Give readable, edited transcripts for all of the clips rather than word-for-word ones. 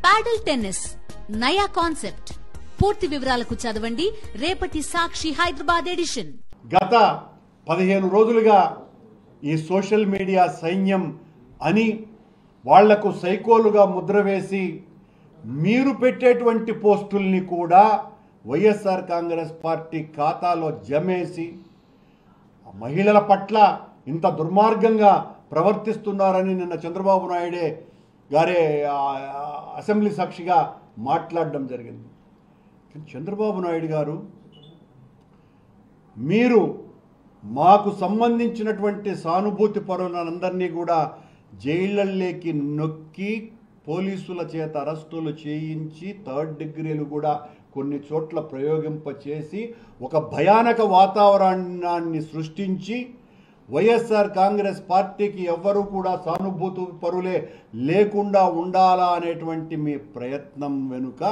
పాడల్ tennis నయా concept. పూర్తి వివరాలకు చదవండి రేపటి సాక్షి హైదరాబాద్ ఎడిషన్. గత 15 రోజులుగా ఈ సోషల్ మీడియా సైన్యం అని వాళ్లకు సైకోలుగా ముద్ర వేసి మీరు పెట్టేటువంటి పోస్టుల్ని కూడా వైఎస్ఆర్ కాంగ్రెస్ పార్టీ ఖాతాలో జమేసి మహిళల పట్ల ఇంత దుర్మార్గంగా ప్రవర్తిస్తున్నారని నిన్న చంద్రబాబు నాయుడే గారే అసెంబ్లీ సాక్షిగా మాట్లాడడం జరిగింది. చంద్రబాబు నాయుడు గారు, మీరు మాకు సంబంధించినటువంటి సానుభూతి పరులందరినీ కూడా జైళ్ళల్లోకి నొక్కి పోలీసుల చేత అరెస్టులు చేయించి 3rd డిగ్రీలు కూడా కొన్ని చోట్ల ప్రయోగింపచేసి ఒక భయానక వాతావరణాన్ని సృష్టించి వైఎస్ఆర్ కాంగ్రెస్ పార్టీకి ఎవ్వరూ కూడా సానుభూతి పరులే లేకుండా ఉండాలా అనేటువంటి మీ ప్రయత్నం వెనుక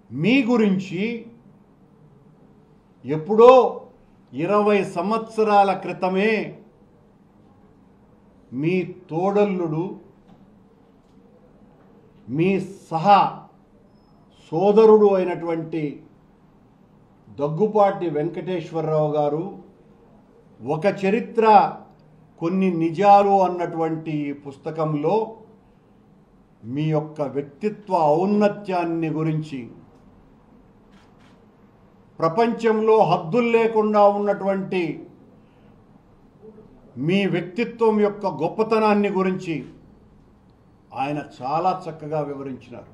మీ గురించి ఎప్పుడో 20 సంవత్సరాల క్రితమే మీ తోడల్లుడు, మీ సహా సోదరుడు అయినటువంటి దగ్గుపాటి వెంకటేశ్వరరావు గారు ఒక చరిత్ర కొన్ని నిజాలు అన్నటువంటి ఈ పుస్తకంలో మీ యొక్క వ్యక్తిత్వ ఔన్నత్యాన్ని గురించి, ప్రపంచంలో హద్దులు లేకుండా ఉన్నటువంటి మీ వ్యక్తిత్వం యొక్క గొప్పతనాన్ని గురించి ఆయన చాలా చక్కగా వివరించినారు.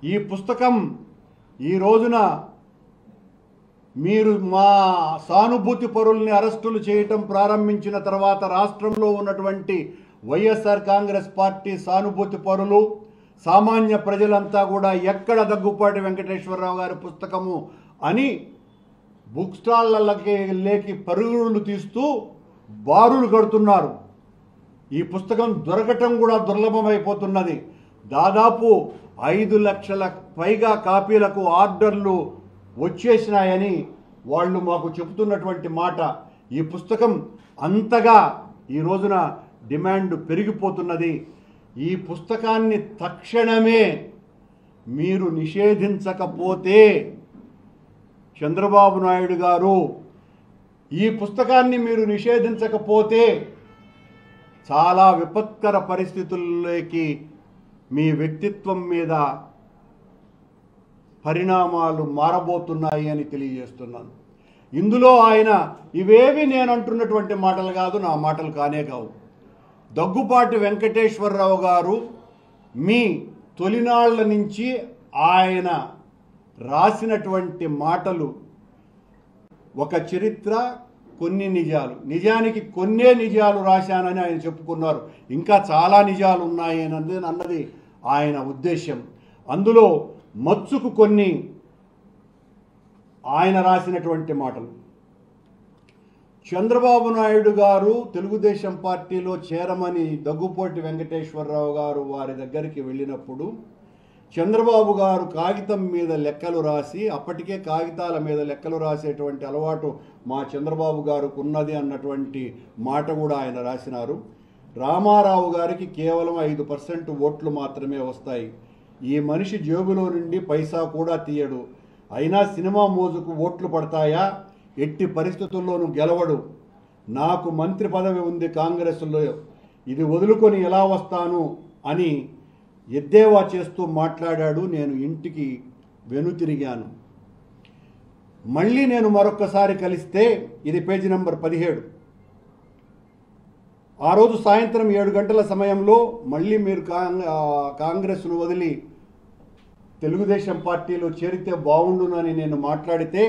ఈ పుస్తకం ఈ రోజున మీరు మా సానుభూతి పరుల్ని అరెస్టులు చేయటం ప్రారంభించిన తర్వాత రాష్ట్రంలో ఉన్నటువంటి వైఎస్ఆర్ కాంగ్రెస్ పార్టీ సానుభూతి పరులు, సామాన్య ప్రజలంతా కూడా ఎక్కడ దగ్గుపాటి వెంకటేశ్వరరావు గారి పుస్తకము అని బుక్ స్టాళ్ళకి లేకి పరుగులు తీస్తూ బారులు కడుతున్నారు. ఈ పుస్తకం దొరకటం కూడా దుర్లభమైపోతున్నది. దాదాపు 5 లక్షల పైగా కాపీలకు ఆర్డర్లు వచ్చేసినాయని వాళ్ళు మాకు చెబుతున్నటువంటి మాట. ఈ పుస్తకం అంతగా ఈ రోజున డిమాండ్ పెరిగిపోతున్నది. ఈ పుస్తకాన్ని తక్షణమే మీరు నిషేధించకపోతే చంద్రబాబు నాయుడు గారు, ఈ పుస్తకాన్ని మీరు నిషేధించకపోతే చాలా విపత్కర పరిస్థితుల్లోకి మీ వ్యక్తిత్వం మీద పరిణామాలు మారబోతున్నాయి అని తెలియజేస్తున్నాను. ఇందులో ఆయన ఇవేవి నేను అంటున్నటువంటి మాటలు కాదు, నా మాటలు కానే కావు. దగ్గుపాటి వెంకటేశ్వరరావు గారు మీ తొలినాళ్ల నుంచి ఆయన రాసినటువంటి మాటలు ఒక చరిత్ర, కొన్ని నిజాలు, నిజానికి కొన్నే నిజాలు రాశానని ఆయన చెప్పుకున్నారు. ఇంకా చాలా నిజాలు ఉన్నాయి అన్నది ఆయన ఉద్దేశం. అందులో మచ్చుకు కొన్ని ఆయన రాసినటువంటి మాటలు. చంద్రబాబు నాయుడు గారు తెలుగుదేశం పార్టీలో చేరమని దగ్గుపాటి వెంకటేశ్వరరావు గారు వారి దగ్గరికి వెళ్ళినప్పుడు చంద్రబాబు గారు కాగితం మీద లెక్కలు రాసి, అప్పటికే కాగితాల మీద లెక్కలు రాసేటువంటి అలవాటు మా చంద్రబాబు గారికి ఉన్నది అన్నటువంటి మాట కూడా ఆయన రాసినారు. రామారావు గారికి కేవలం 5% ఓట్లు మాత్రమే వస్తాయి. ఈ మనిషి జేబులో నుండి పైసా కూడా తీయడు. అయినా సినిమా మోజుకు ఓట్లు పడతాయా? ఎట్టి పరిస్థితుల్లోనూ గెలవడు. నాకు మంత్రి పదవి ఉంది కాంగ్రెస్లో, ఇది వదులుకొని ఎలా వస్తాను అని ఎద్దేవా చేస్తూ మాట్లాడాడు. నేను ఇంటికి వెనుతిరిగాను. మళ్ళీ నేను మరొక్కసారి కలిస్తే, ఇది పేజీ నెంబర్ 17, ఆ రోజు సాయంత్రం 7 గంటల సమయంలో మళ్ళీ మీరు కాంగ్రెస్ను వదిలి తెలుగుదేశం పార్టీలో చేరితే బాగుండునని నేను మాట్లాడితే